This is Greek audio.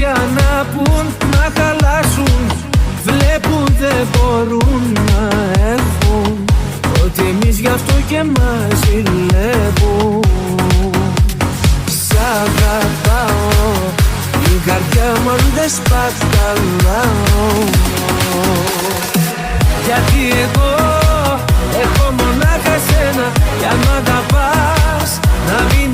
για να πουν, να χαλάσουν. Βλέπουν δεν μπορούν να έχουν, ότι εμείς γι' αυτό και μας ζηλεύουν. Σ' αγαπάω, η καρδιά μου αν δεν σπαταλάω. Γιατί εγώ έχω μονάχα σένα, κι αν μ' αγαπάς να μην